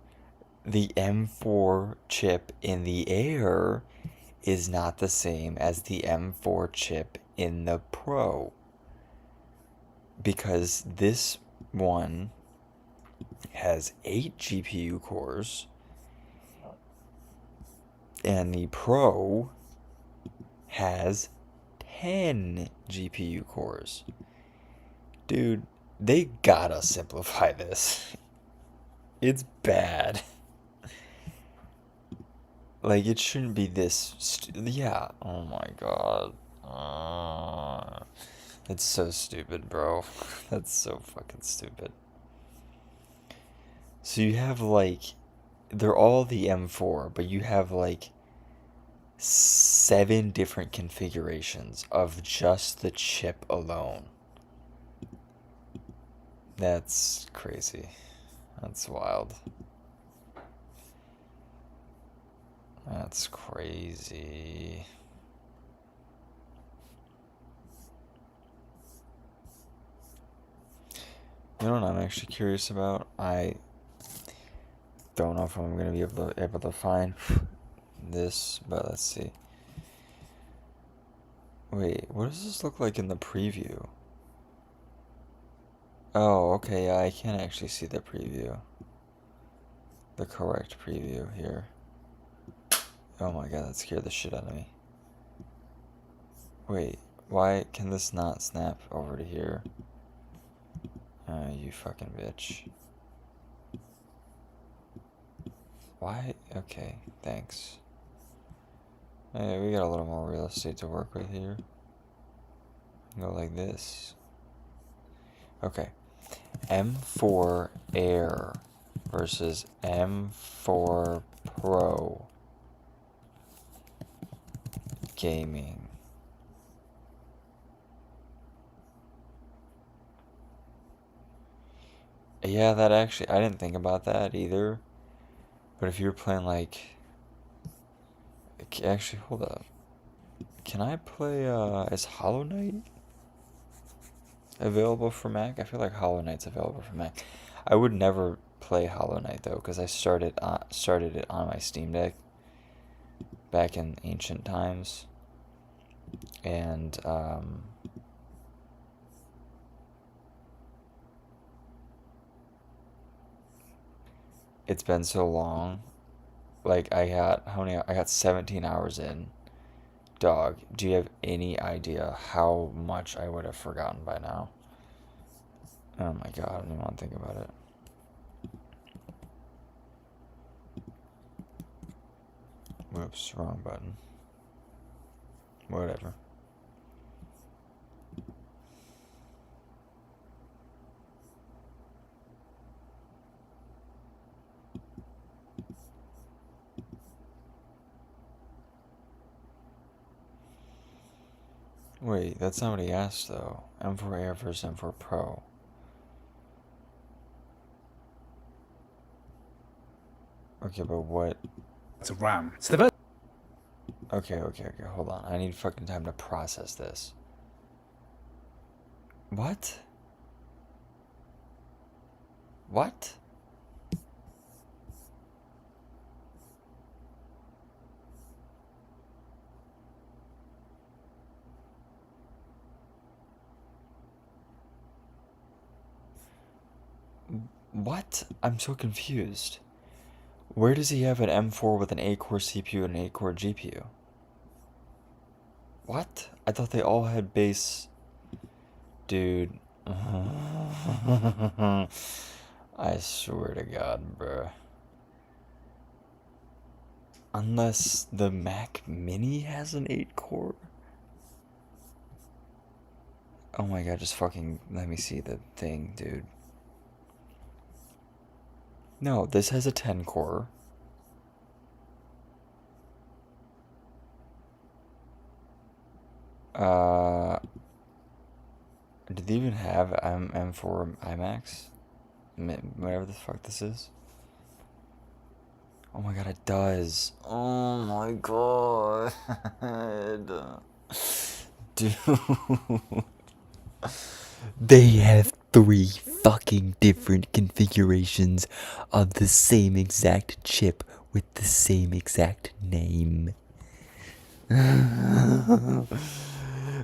the M4 chip in the Air is not the same as the M4 chip in the Pro. Because this one has 8 GPU cores, and the Pro has 10 GPU cores. Dude, they gotta simplify this. It's bad. Like, it shouldn't be this. Yeah, oh my god. It's so stupid, bro. That's so fucking stupid. So you have, like, they're all the M4, but you have, like, 7 different configurations of just the chip alone. That's crazy. That's wild. That's crazy. You know what I'm actually curious about? I don't know if I'm gonna be able to find this, but let's see. Wait, what does this look like in the preview? Oh, okay, yeah, I can actually see the preview. The correct preview here. Oh my god, that scared the shit out of me. Wait, why can this not snap over to here? You fucking bitch. Why? Okay, thanks. Hey, we got a little more real estate to work with here. Go like this. Okay. M4 Air versus M4 Pro gaming. Yeah, that actually, I didn't think about that either. But if you're playing like, actually, hold up. Can I play, is Hollow Knight available for Mac? I feel like Hollow Knight's available for Mac. I would never play Hollow Knight though, because I started it on my Steam Deck back in ancient times, and it's been so long. Like, I got 17 hours in. Dog, do you have any idea how much I would have forgotten by now? Oh my god, I don't even want to think about it. Whoops, wrong button. Whatever. Wait, that's not what he asked though. M4 Air versus M4 Pro. Okay, but what? It's a RAM. It's the version. Okay, hold on. I need fucking time to process this. What? What? What? I'm so confused. Where does he have an M4 with an 8-core CPU and an 8-core GPU? What? I thought they all had base... Dude. I swear to God, bruh. Unless the Mac Mini has an 8-core? Oh my god, just fucking let me see the thing, dude. No, this has a 10-core. Did they even have M4 IMAX? Whatever the fuck this is. Oh my god, it does. Oh my god. Dude. They have 3 fucking different configurations of the same exact chip with the same exact name.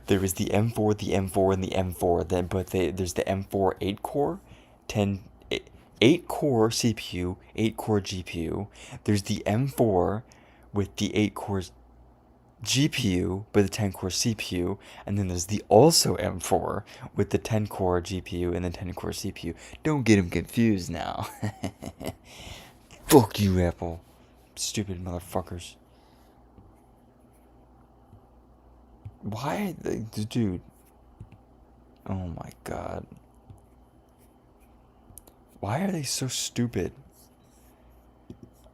There is the M4, the M4, and the M4. There's the M4 8-core, 8-core CPU, 8-core GPU. There's the M4 with the 8-core GPU but the 10-core CPU, and then there's the also M4 with the 10-core GPU and the 10-core CPU. Don't get them confused now. Fuck you, Apple. Stupid motherfuckers. Why, dude? Oh my god. Why are they so stupid?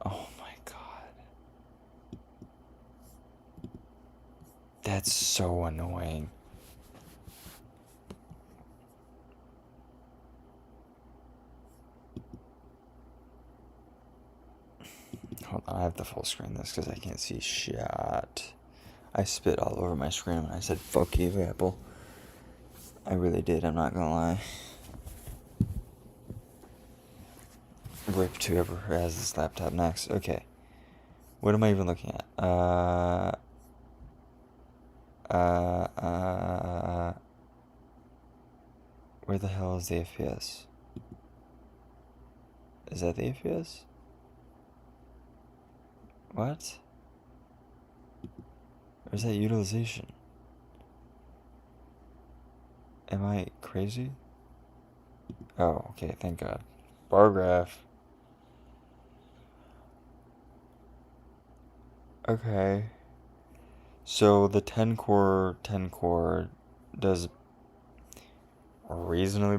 Oh my god. That's so annoying. Hold on, I have to full screen this because I can't see shit. I spit all over my screen when I said fuck you, Apple. I really did, I'm not gonna lie. Rip to whoever has this laptop next. Okay. What am I even looking at? Where the hell is the FPS? Is that the FPS? What? Or is that utilization? Am I crazy? Oh, okay, thank God. Bar graph. Okay. So the 10-core does reasonably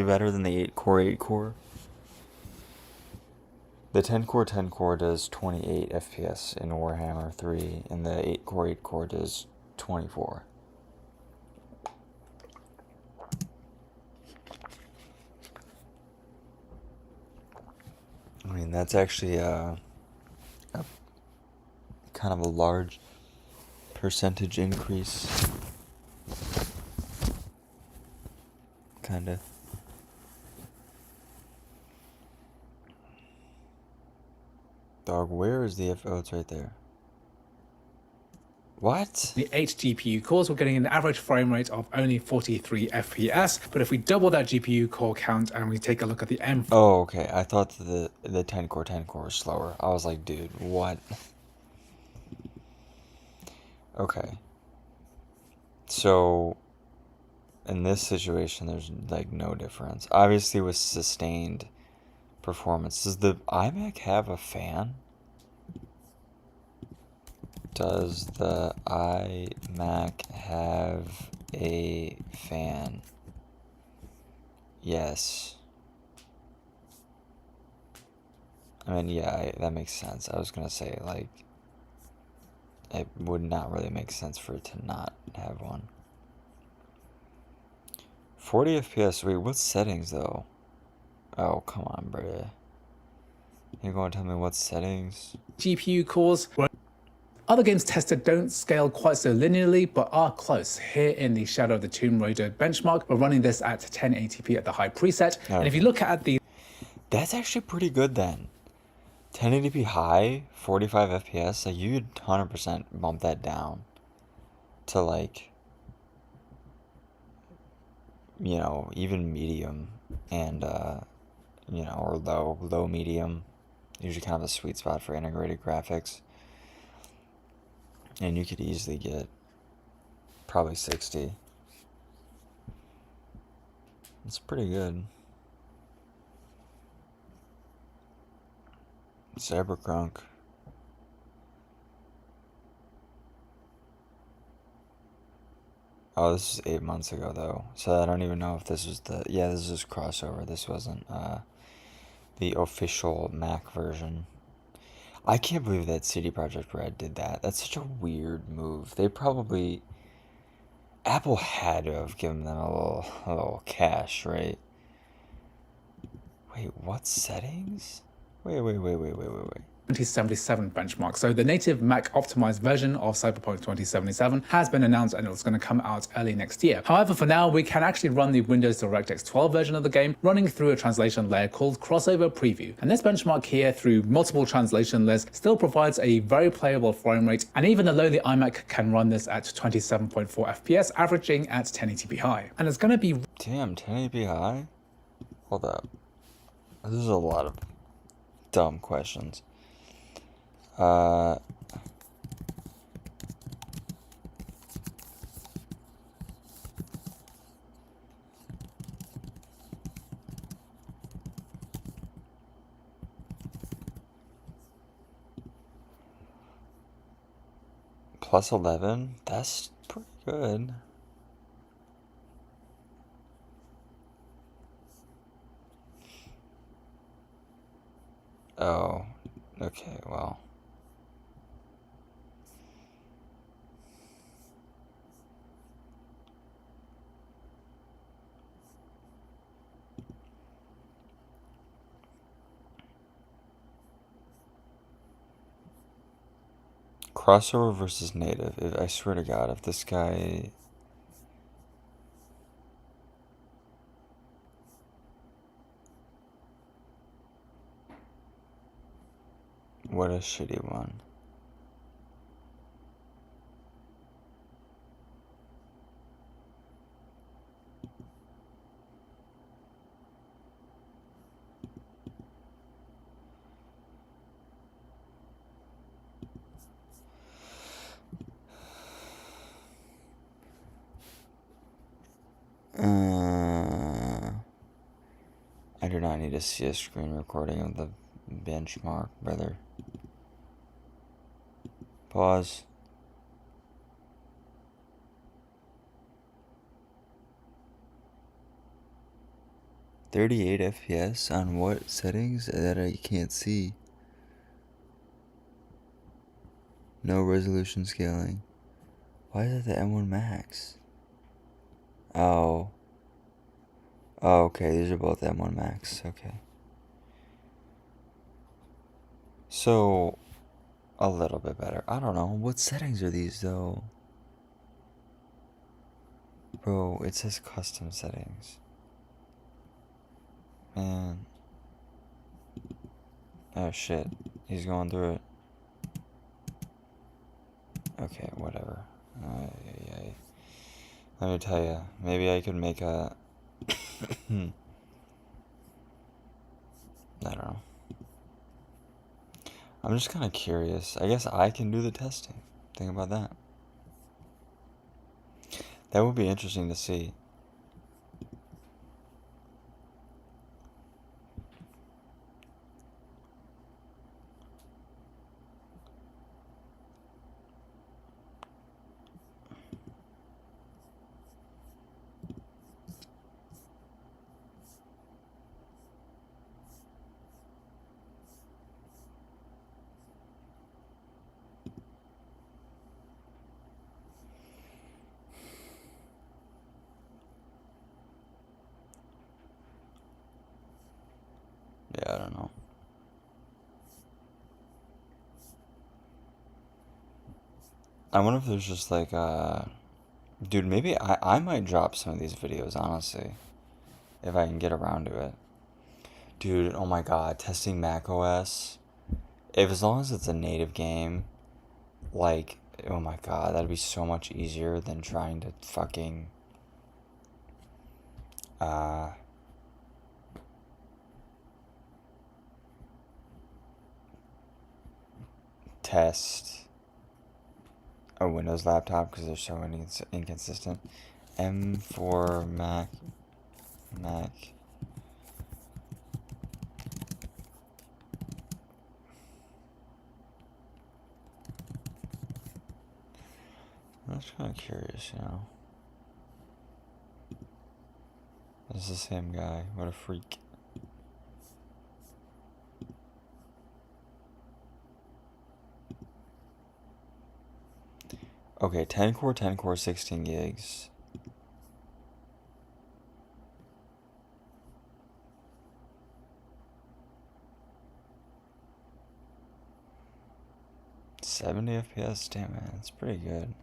better than the 8-core. The 10-core does 28 FPS in Warhammer 3, and the 8-core does 24. I mean, that's actually a kind of a large percentage increase. Kinda. Dog, where is the oh, it's right there. What? The 8 GPU cores, we're getting an average frame rate of only 43 FPS. But if we double that GPU core count and we take a look at the M4, Oh, okay. I thought the 10-core was slower. I was like, dude, what? Okay. So, in this situation, there's like no difference. Obviously, with sustained performance. Does the iMac have a fan? Does the iMac have a fan? Yes. I mean, yeah, that makes sense. I was gonna say, like, it would not really make sense for it to not have one. 40 FPS. Wait, what settings though? Oh, come on, bruh. You're going to tell me what settings? GPU cores, other games tested don't scale quite so linearly, but are close. Here in the Shadow of the Tomb Raider benchmark, we're running this at 1080p at the high preset. Okay. And if you look at the That's actually pretty good then. 1080p high, 45 FPS, like you could 100% bump that down to like, you know, even medium and, you know, or low medium. Usually kind of a sweet spot for integrated graphics. And you could easily get probably 60. It's pretty good. Cybercrunk. Oh, this is 8 months ago though, so I don't even know if this was this is crossover. This wasn't the official Mac version. I can't believe that CD Projekt Red did that. That's such a weird move. They probably, Apple had to have given them a little cash, right? Wait, what settings? Wait. 2077 benchmark. So the native Mac optimized version of Cyberpunk 2077 has been announced and it's going to come out early next year. However, for now, we can actually run the Windows DirectX 12 version of the game running through a translation layer called Crossover Preview. And this benchmark here through multiple translation layers still provides a very playable frame rate, and even the lowly iMac can run this at 27.4 FPS, averaging at 1080p high. And it's going to be Damn, 1080p high? Hold up. This is a lot of dumb questions. Plus 11? That's pretty good. Oh, okay, well. Crossover versus native. I swear to God, if this guy... What a shitty one. I do not need to see a screen recording of the benchmark, brother. Pause. .38 FPS on what settings that I can't see? No resolution scaling. Why is it the M1 Max? Oh. Oh, okay, these are both M1 Max, okay. So, a little bit better. I don't know, what settings are these though? Bro, it says custom settings. Man. Oh shit, he's going through it. Okay, whatever. Let me tell you, maybe I could make a... I don't know. I'm just kind of curious. I guess I can do the testing. Think about that. That would be interesting to see. Yeah, I don't know. I wonder if there's just like, dude, maybe I might drop some of these videos, honestly. If I can get around to it. Dude, oh my god, testing macOS. If as long as it's a native game, like, oh my god, that'd be so much easier than trying to fucking, test a Windows laptop because they're so inconsistent. M4 Mac. I'm just kind of curious, you know. This is the same guy. What a freak. Okay, 10 core, 16 gigs. 70 FPS, damn man, that's pretty good.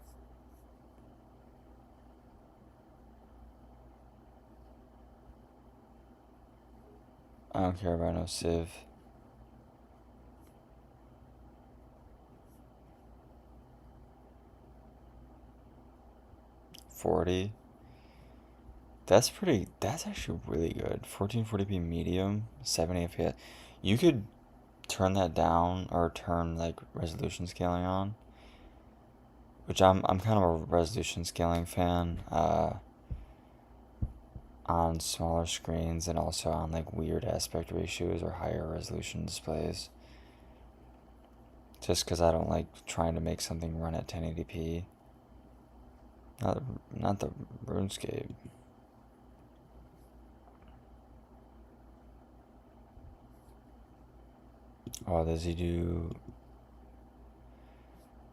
I don't care about no Civ. $40. That's actually really good. 1440p medium, 70 FPS. You could turn that down or turn like resolution scaling on. Which I'm kind of a resolution scaling fan. On smaller screens and also on like weird aspect ratios or higher resolution displays. Just because I don't like trying to make something run at 1080p. Not the RuneScape. Oh, does he do...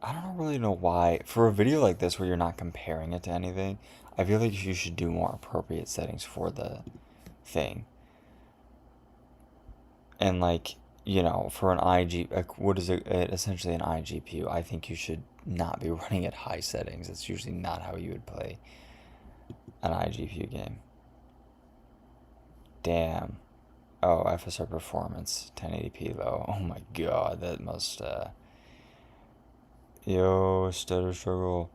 I don't really know why. For a video like this where you're not comparing it to anything, I feel like you should do more appropriate settings for the thing. And like, you know, for an like what is it, essentially an iGPU, I think you should not be running at high settings. It's usually not how you would play an iGPU game. Damn. Oh, FSR performance, 1080p low. Oh my god, that must, yo, stutter struggle.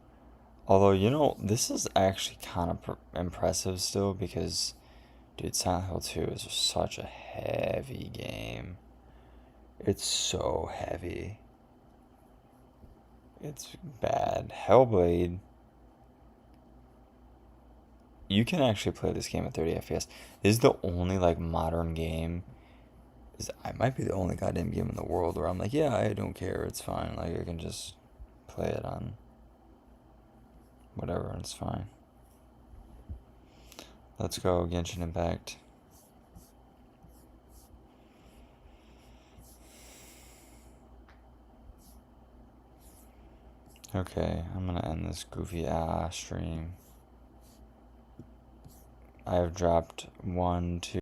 Although, you know, this is actually kind of impressive still because, dude, Silent Hill 2 is such a heavy game. It's so heavy. It's bad. Hellblade. You can actually play this game at 30 FPS. This is the only, like, modern game. I might be the only goddamn game in the world where I'm like, yeah, I don't care. It's fine. Like, I can just play it on whatever, and it's fine. Let's go, Genshin Impact. Okay, I'm gonna end this goofy stream. I have dropped 1, 2.